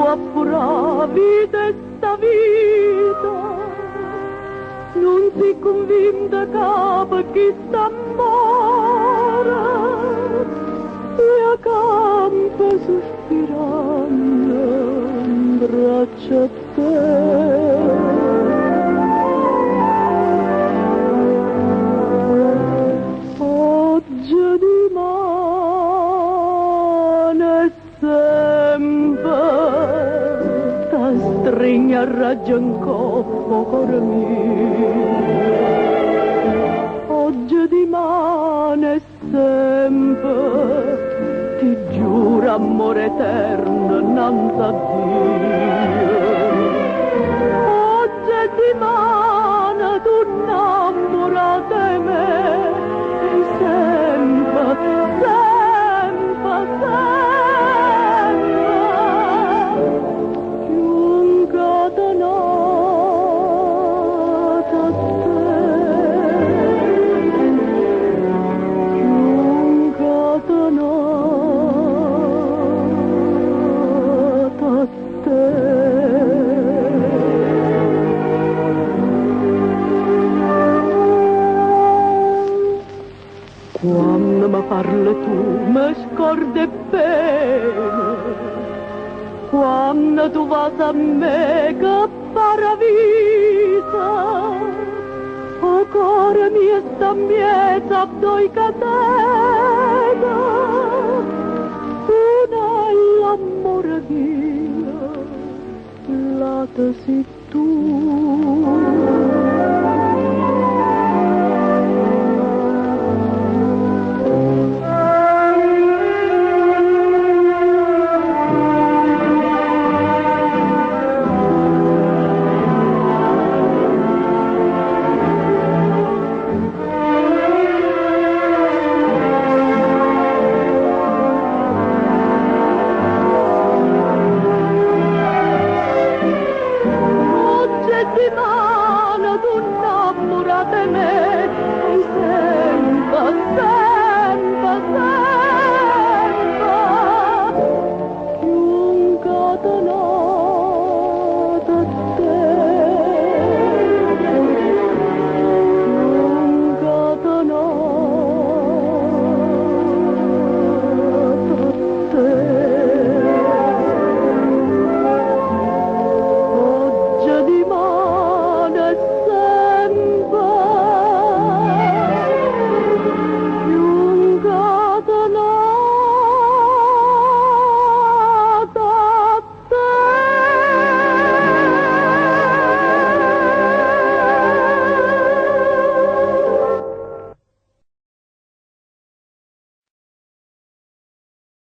appuravi desta vita, non si convinta capo chi sta mora, e a campo sospirando in braccio a te. Oggi di mano e sempre ta stringa a ragion coppo cuore mio. Oggi di mano e sempre ti giuro amore eterno innanzi a Dio. Oggi di mano tu innamorata di me e sempre, sempre, sempre più incatenata a te, più incatenata a te. Quando mi parli tu mi scordi bene, quando tu vas a me che paravita, o cuore mio sta miezza doi catena, una è l'amore mio, l'altra sei tu. Di